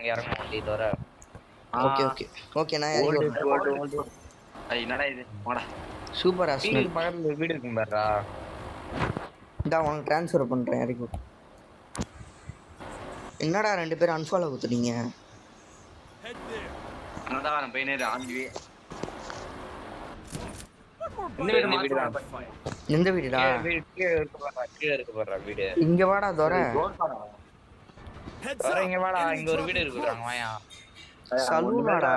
நாங்க இறங்க வேண்டியது வர. ஓகே ஓகே ஓகே நான் இறங்கி வரேன். என்னடா இது வாடா. சூப்பர் ஆஸ்னல் பக்கத்துல வீடு இருக்கும் பாருடா. இந்தா உனக்கு ட்ரான்ஸ்ஃபர் பண்றேன் இறங்கி வா. என்னடா 2 பேரும் அன்ஃபாலோ கொடுத்துட்டீங்க? அங்கதான் வரேன் பையனே ஆஞ்சுவே. எந்த வீடுடா? கீழே இருக்கு பாருடா வீடு. இங்க வாடா துரை. இங்க வாடா, இங்க ஒரு வீடு இருக்குறாங்க வாயா. சலூனாடா?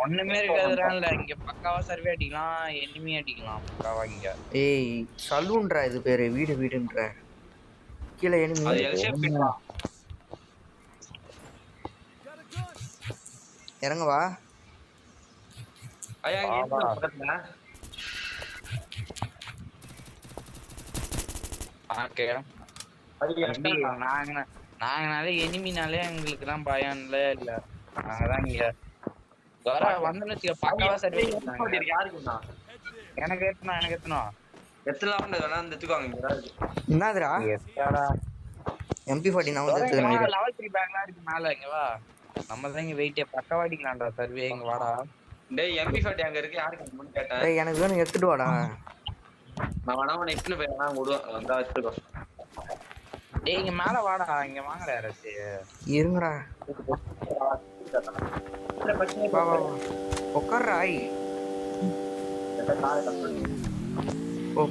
ஒண்ணுமே இருக்காதுடா. இங்க பக்காவா சர்வே அடிக்கலாம், எனிமி அடிக்கலாம் பக்காவா இங்க. ஏய் சலூன்டா இது பேரு, வீடு வீடுன்ற. கீழே எனிமி. இறங்க வா. நாங்கனாலே எனிமினாலே எங்களுக்கு தான் பயம் இல்ல. நாங்கதான் இங்க வந்து பக்காவா சர்வே. எனக்கு என்னதுடா MP40 நான் வந்து லெவல் 3 பேக்லாம் இருக்கு மேல. இங்க வா, நம்ம தான் இங்க வெயிட்டே பக்காவா அடிக்கலாம்டா சர்வே. இங்க வாடா. டேய் MP40 அங்க இருக்கு, யாருக்கு முன்னு கேட்டா? டேய் எனக்கு வேணும், எடுத்துட்டு வாடா. நான் வேணா உன்னை இட்டுன்னு போய் விடுவேன், வந்தா வச்சுக்கோ. டேய் இங்க மேல வாடா, இங்க வாங்கடா யாராச்சு. இருங்கடா. வா வா வா உட்கார்றா.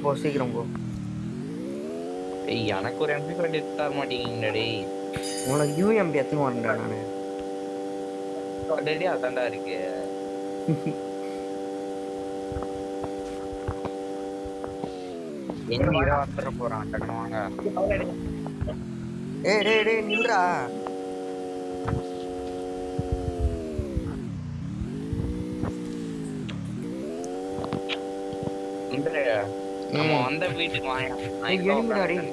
போ சீக்கிரம் போ. டேய் எனக்கு ஒரு MP40 எடுத்து தர மாட்டீங்கடா. டேய் உனக்கு UMP எத்தனை வரேன்டா நானு. டேய் அதான்டா இருக்கு. என்ன வீரா வந்தற போறான் டக்குனு வாங்க. ஏய் டேய் டேய் நில்றா. நம்ம வந்த வீட்டுக்கு வாங்க. எனிமிடா டேய்.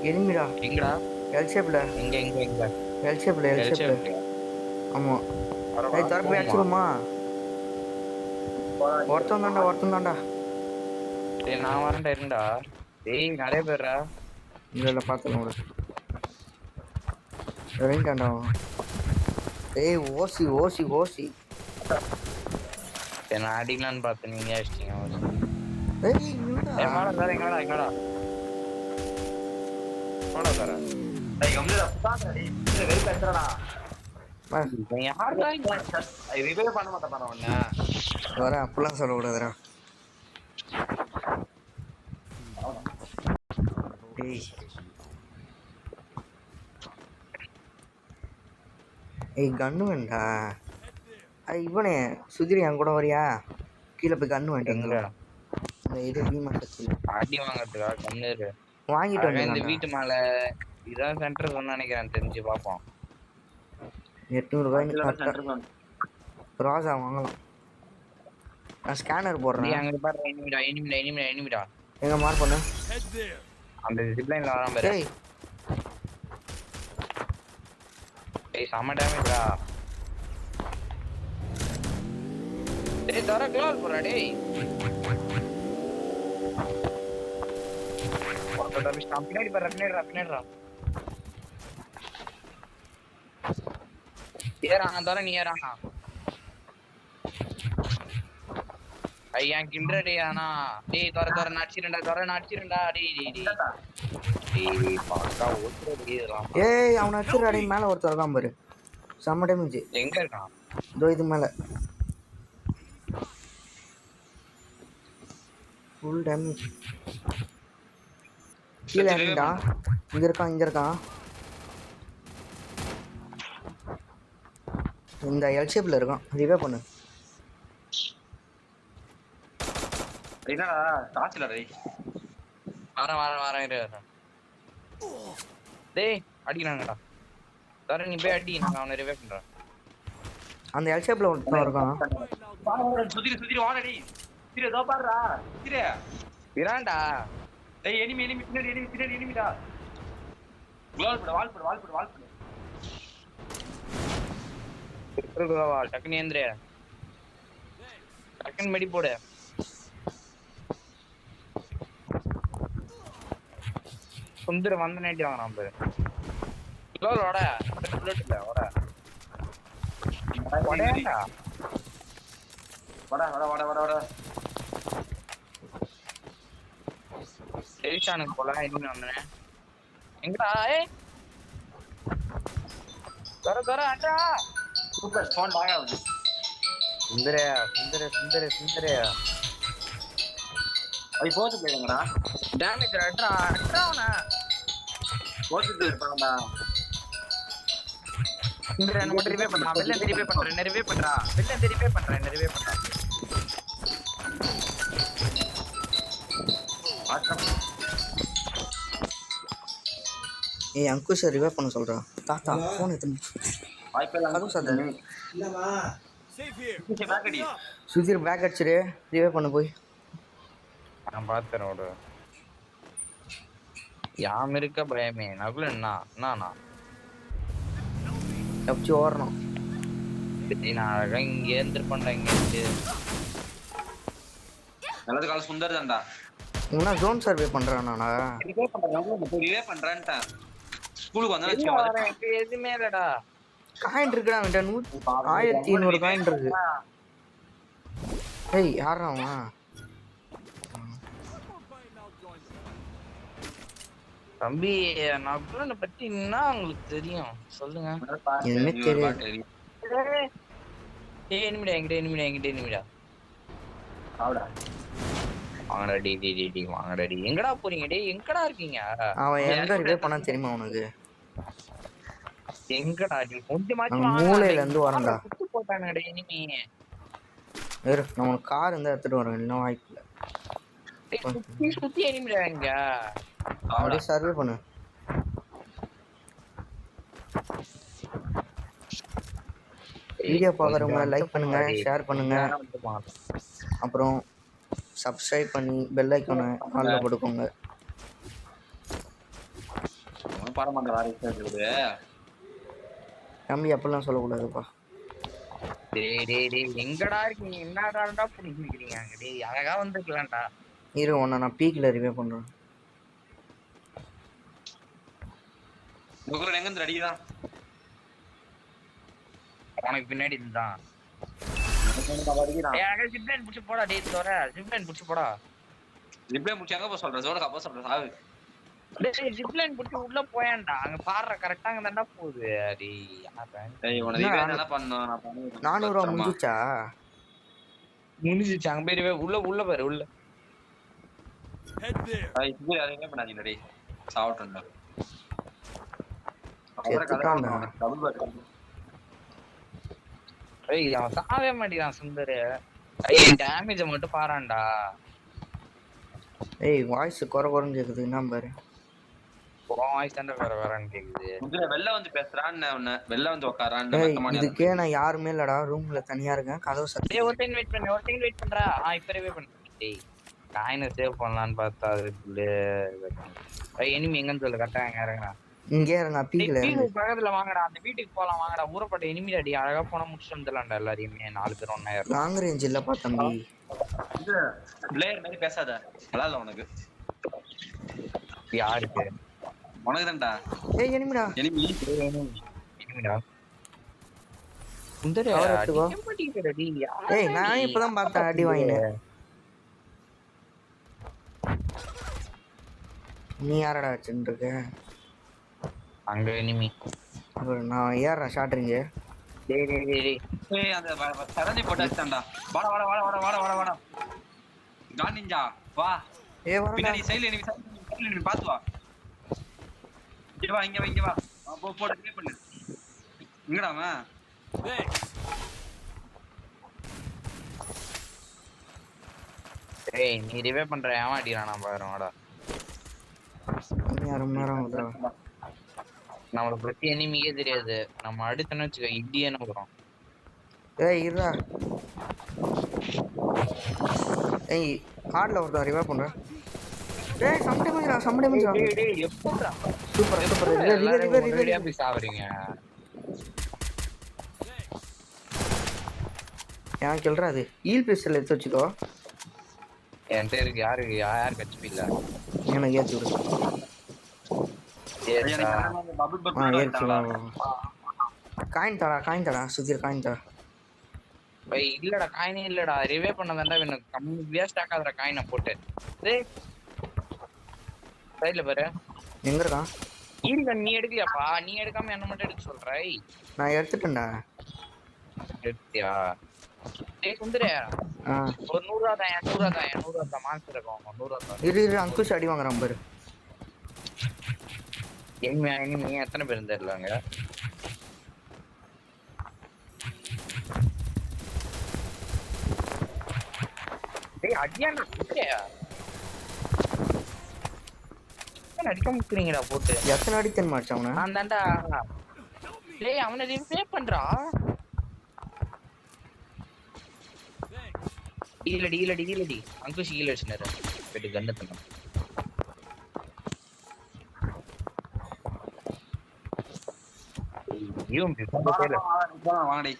எனிமிடா எங்கடா? எல் ஷேப்ல. எங்க எல் ஷேப்ல. ஆமா. டேய் தர போய் அடிச்சுமா. ஒருத்தன் தான்டா. டேய் நான் வரேன்டா இருடா. டேய் நிறைய பேர்டா. இல்ல பாத்துறேன் விடு. ரெண்டாண்டா. ஏய் ஓசி. நான் அடிக்கலான்னு பார்த்தேன், நீங்க அடிச்சிட்டீங்க. ஏய் எங்கடா போடா தர. டேய் கம்மிடா பாத்தடா. டேய் வெயிட் பண்றடா. நீ யாரடா இங்க ரிவைவ் பண்ண மாட்டேன் உன்னை. வர அப்பலாம் சொல்ல கூடாதுடா. ஏய் கன்னு வேண்டா. இவனே சுதிரி என் கூட வரியா? கீழே போய் கன்னு வாங்கிட்டு இது அடி வாங்கறதுக்கா கண்ணு வாங்கிட்டு வந்து இந்த வீட்டு மேல இதான் சென்டர் நினைக்கிறேன், தெரிஞ்சு பார்ப்போம். 800 ரூபாய் ரோசா வாங்கலாம். நான் ஸ்கேனர் போடுறேன். அங்க பாரு எனிமிடா. எங்க மார்க் பண்ணு. அந்த ஜிப் லைன்ல வராம பாரு. டேய் சம டேமேஜ்டா. டேய் தர க்ளோல் போறா டேய். ஒருத்தட பிஸ் பின்னாடி பாரு, பின்னாடிடா. ஏறாங்க தர, நீ ஏறாங்க. ஐயா கிண்டடே ஆனா. டேய் தர நடிச்சிரண்டா. டேய் பாக்கா ஓட்றே இதெல்லாம். ஏய் அவன அடிச்சுடா டேய். மேல ஒருத்தர் இருக்கான் பாரு. செம்ம டேமேஜ். எங்க இருக்கான்? இதோ இது மேல ஃபுல் டேமேஜ். கீழ இறங்கிடா. இங்க இருக்கான். இந்த எல் ஷேப்ல இருக்கான். ரிவைவ் பண்ணு. என்னடா டார்ச்ல டேய். வரேன் இரு. டேய் அடிக்கறாங்கடா. தர நீ போய் அடி, நான் அவனை ரிவைவ் பண்றேன். அந்த எல் ஷேப்ல ஒருத்தன் இருக்கான். சுதிரி வாடா டேய். சுதிரி இதோ பாருடா. சுதிரி இரான்டா. டேய் எனிமி பின்னாடி எனிமிடா. வால் போடு. டக்குனு ஏந்திரே. டக்குனு மெடி போடு. சுந்தர வந்த நேட்டி வாங்கறான் பாரு. லோல் வாடா. புல்லட் இல்ல வாடா. உடையாண்டா வட சரிச்சானுக்கு போல இனிமே வந்தேன் எங்கடா தர அட்டா சூப்பர் ஸ்பான் லாக் ஆகுது சுந்தரே அது போட்டு போயிடுங்கடா டேமேஜ் அட்ராவனா போட்டுட்டு இருப்பாங்கடா சுந்தர என்ன மட்டும் ரிவே பண்றான் வெளில ரிவே பண்றேன் ஏய் அங்குஷ் ரிவே பண்ண சொல்றா தாத்தா போன் எடுத்து வாய்ப்பெல்லாம் அதுவும் சார் இல்லம்மா சுதீர் பேக் அடிச்சிரு ரிவே பண்ண போய் நான் பாத்துறேன் ஒரு யாம் இருக்க பயமே நகுல என்ன தப்பிச்சு ஓடணும் நான் அழகா இங்க இருந்துருப்பேன்டா இங்க இருந்து நல்லது கால சுந்தர் தான்டா உன்னா ஜோன் சர்வே பண்றானா ரிவே பண்றேன்ட்டேன் ஸ்கூலுக்கு வந்தா எதுவுமே இல்லடா காயின் இருக்குடா அவன்கிட்ட 1200 காயின் இருக்கு ஏய் யாரா அவன் தம்பி நகுலனை பத்தி என்ன உங்களுக்கு தெரியும் சொல்லுங்க எதுவுமே தெரியாது எனிமிடா வாங்கடா டி வாங்கடா டி எங்கடா போறீங்க டேய் எங்கடா இருக்கீங்க அவன் எங்க ரிவே பண்ணா தெரியுமா உனக்கு எங்கடா டி கொஞ்சமாச்சு மூலையில இருந்து வரண்டா குத்து போட்டானே டேய் எனிமி வேற நம்ம கார் இருந்தா எடுத்துட்டு வரேன் இன்னும் வாய்ப்பு இல்ல சுத்தி எனிமிடா இங்க அப்படியே சர்வே பண்ணு வீடியோ பார்க்குறவங்க லைக் பண்ணுங்க ஷேர் பண்ணுங்க அப்புறம் சப்ஸ்கிரைப் பண்ணி பெல் ஐக்கானை ஆல்ல போட்டுக்கோங்க தம்பி அப்படிலாம் சொல்லக்கூடாதுப்பா டேய் எங்கடா இருக்கீங்க என்னடா புடிக்கிறீங்க டேய் அழகா வந்துக்கலாம்டா இரு உன்னை நான் பீக்ல ரிவே பண்றேன் எங்க இருந்து அடிக்குதா உனக்கு பின்னாடி இருந்தான் ஜிப்லைன் புடிச்சு போடா டேய் தோற ஜிப்லைன் புடிச்சு போடா ஜிப்லைன் புடிச்சு எங்க போக சொல்ற ஜோனுக்கு அப்போ சொல்ற சாவு டேய் ஜிப்லைன் புடிச்சு உள்ள போயான்டா அங்க பாற கரெக்ட்டா அங்க தான்டா போகுது டேய் உனக்கு இவே என்ன பண்ணனும் நான் பண்ணு 400 ரூபாய் முடிஞ்சிச்சா அங்க போய் உள்ள பாரு உள்ள ஐய் இது யாரே பண்ணாதீங்க டேய் சாவட்டண்டா அவன் சாவே மாட்டேங்கிறான் சுந்தர் டேமேஜ் மட்டும் பாறான்டா ஏய் வாய்ஸ் குறைஞ்சு கேக்குது என்ன பாரு வாய்ஸ் தான்டா வேறன்னு கேக்குது வெளில வந்து பேசுறான்னு வெளில வந்து உட்காரான்னு இதுக்கே நான் யாருமே இல்லடா ரூம்ல தனியா இருக்கேன் கதவு சத்தம் டேய் ஒரு டைம் வெயிட் பண்றா இப்ப ரிவே பண்ணு டேய் காயினை சேவ் பண்ணலாம்னு பார்த்தா அதுக்குள்ள எனிமி எங்கன்னு சொல்லு கரெக்டா எங்க இறங்குறா இங்கே இருங்க பீக்ல பக்கத்துல வாங்கடா அந்த வீட்டுக்கு போலாம் வாங்கடா ஊரப்பட்ட எனிமி அடி அழகா போனா முடிச்சு வந்துடலாம்டா எல்லாரையுமே 4 பேர் ஒண்ணா லாங் ரேஞ்ச் இல்லப்பா தம்பி இது பிளேயர் மாதிரி பேசாத நல்லா உனக்கு யாருக்கு உனக்கு தான்டா ஏய் எனிமிடா சுந்தரே ஏய் நான் இப்பதான் பார்த்தேன் அடி வாங்கினேன் நீ யாரடா வச்சுருக்க அங்க எனிமி நான் ஏறேன் ஷாட்ரிங்க டேய் அந்த சரஞ்சி போட்டு அடிச்சான்டா வாடா கானிஞ்சா வா பின்னாடி சைடுல எனிமி பாத்து வா இங்க வா போடு ட்ரை பண்ணு எங்கடா அவன் ஏய் நீ ரிவே பண்ற ஏன் அடிறானா பாரு வாடா ரொம்ப நேரம் நம்மளுக்கு பத்தி எனிமியே தெரியாது நம்ம அடுத்தன்னு வச்சுக்க இடியே நம்புறோம் ஏய் இருடா ஏய் கார்ல ஒருத்தன் ரிவே பண்றேன் டேய் சம்டைம்ஸ் டேய் எப்போடா சூப்பர் ரிவே அப்படி சாவறீங்க ஏன் சொல்றா அது ஈல் பிஸ்டல் எடுத்து வச்சுக்கோ என்கிட்ட இருக்கு யார் கட்சி இல்ல எனக்கு ஏத்தி விடு காயின் தடா சுதீர் காயின் தடா ஏய் இல்லடா காயினே இல்லடா ரிவே பண்ணதாண்டா எனக்கு கம்மி வேஸ்ட் ஆகாதடா காயினை போட்டு டேய் சைடுல பாரு எங்க இருக்கான்? இல்ல நீ எடுக்கலையாப்பா நீ எடுக்காம என்ன மட்டும் எடுக்க சொல்ற நான் எடுத்துட்டேன்டா. எடுத்தியா டேய் சுந்தரே ஆ ஒரு 100 தான் 100 தான் 100 தான் மான்ஸ்டர் இருக்கும் 100 தான் இரு அங்குஷ் அடி வாங்குறான் பாரு. நீ எத்தனை பேர் தெரியலங்க டேய் அடியாண்டா சுந்தரே அடிக்க முடிக்கிறீங்கடா போட்டு எத்தனை அடித்தன் மாச்சு அவனை? நான் தான்டா டேய் அவனை ரிவே பண்றா ஈலடி அங்குஷ் ஈல அடிச்சாரு பெட்டு கண்ணு தண்ணா யூம் வாங்கடி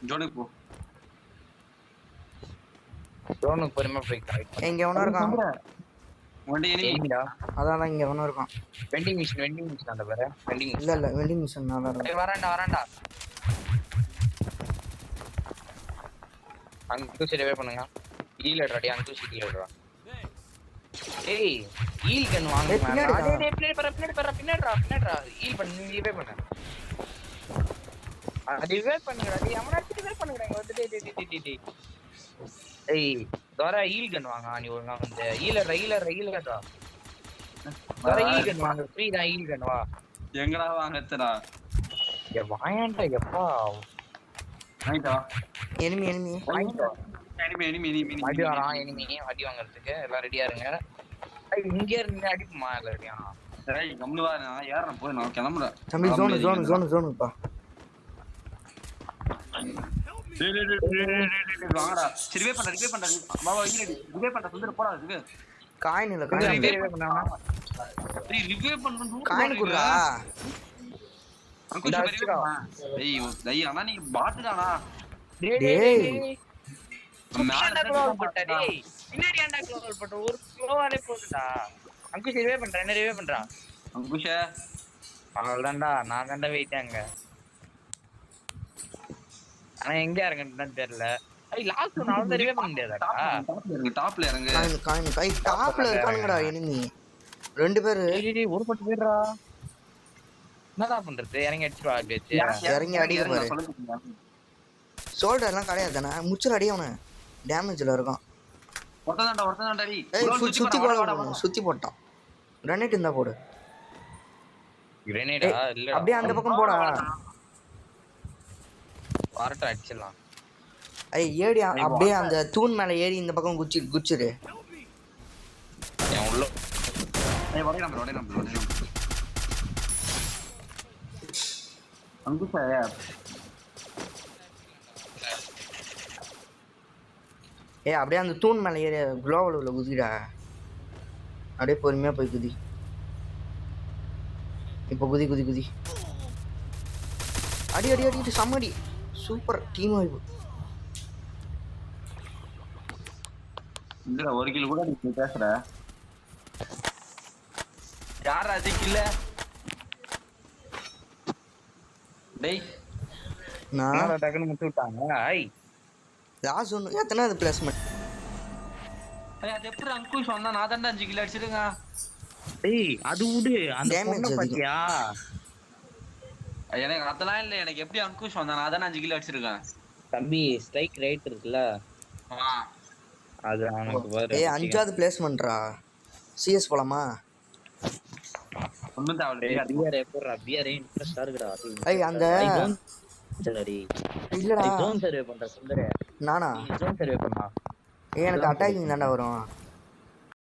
ஜோனுக்கு போ. ஜோனுக்கு பொறுமையா போய் இங்க எவனோ இருக்கான். வண்டி எனிமிடா. அதான் இங்க எவனோ இருக்கான். வெண்டிங் மிஷின் அந்த பாரு வெண்டிங் இல்ல வெண்டிங் மிஷின் நான் தான். வரான்டா அங்குஷ் ரிவே பண்ணுங்க ஈலடா அங்குஷ் ஈலடா ஏய் ஈல் கன் வாங்க டேய் பின்னாடிடா ஈல் பண்ணு ரிவே பண்ணு ரிவே பண்ணுங்கடா டேய் அவன ரிவே பண்ணுங்கடா இங்க வந்து டேய் ஏய் தோரா ஈல் கன் வாங்க நீ ஒழுங்கா வந்து ஈலடா தோரா ஈல் கன் வாங்க ஃப்ரீ தான் ஈல் கன் வா எங்கடா வாங்கறதுடா ஏ வாயண்டா எப்பா வாங்கிட்டா எனிமி வாங்கிட்டா எனிமி அடி வரான் எனிமி அடி வாங்குறதுக்கு எல்லாம் ரெடியா இருங்க இங்க இருந்து அடிக்குமா எல்லாரையும் டேய் கம்னு வா நான் ஏறறேன் போய் நான் கிளம்பறேன் தம்பி ஜோனுப்பா. வாங்கடா ரிவே பண்ற பாபா ரிவே பண்ற சுந்தர் போடா ரிவே காயின் இல்ல ரிவே பண்ணாமா ரிவே பண்ணனும் காயின் குடுறா. அங்குஷ் ரிவே டேய் அண்ணா நீ பாட்டுடானா டேய் மேல க்ளோல் போட்ட டேய் பின்னாடி ஆண்டா க்ளோல் போட்ட ஒரு க்ளோவாலே போடுடா அங்குஷ் ரிவே பண்றா என்ன ரிவே பண்றா அங்குஷ் அவ்வளவுதான்டா நான் தான்டா வெயிட்டாங்க ஆனா எங்க இறங்கன்னு தெரியல ஐய் லாஸ்ட் ஒன் அவன் ரிவே பண்ண முடியாதாடா டாப்ல இறங்கு காயின் டாப்ல இருக்கானுங்கடா எனிமி ரெண்டு பேரு. டேய் ஒரு பட்டு பேர்டா என்னடா பண்றது இறங்கி அடிச்சு வா அப்படியே இறங்கி அடிக்க பாரு. ஷோல்டர்லாம் கிடையாது தானே முச்சல் அடி அவனை டேமேஜ்ல இருக்கான். ஒருத்தன்டா ஏய் சுத்தி போட்டான். கிரனேட் இருந்தா போடு. கிரேனேடா இல்ல அப்படியே அந்த பக்கம் போடா. வாரட்ட அடிச்சிடலாம் ஐய் ஏடி அப்படியே அந்த தூண் மேல ஏறி இந்த பக்கம் குச்சிரு. என் உள்ள ஏய் வடை நம்பர் அங்குஷ் ஏய் அப்படியே அந்த தூண் மேல ஏறி குளோவல் உள்ள குதிடா. அப்படியே பொறுமையா போய் குதி. இப்போ குதி அடி சம்மடி சூப்பர் டீம் வைப். இந்த ஒரு கிலோ கூட நீ பேசுற யார் அதிக இல்ல டேய் நான் டக்குன்னு முட்டு விட்டாங்க ஐ லாஸ்ட் ஒன்று எத்தனாவது பிளேஸ்மெண்ட்? அது எப்படி அங்குஷ் வந்தா நான் தான்டா 5 கிலோ அடிச்சிருங்க. டேய் அது விடு அந்த Damage பொண்ணு பாத்தியா எனக்கு அதெல்லாம் இல்ல எனக்கு எப்படி அங்குஷ் வந்தா நான் தானே 5 கிலோ அடிச்சிருக்கேன். தம்பி ஸ்ட்ரைக் ரைட் இருக்குல்ல அது அவனுக்கு பாரு ஏய் 5வது பிளேஸ்மெண்ட்ரா. சிஎஸ் போலாமா? ஒண்ணும் தேவையில்ல பிஆர் எப்பறா பிஆர் இன்ட்ரஸ்டா இருக்குடா. ஏய் அந்த சரி இல்லடா ஜோன் சர்வே பண்ற சுந்தரே நானா ஜோன் சர்வே பண்ணா ஏய் எனக்கு அட்டாக்கிங் தான்டா வரும்.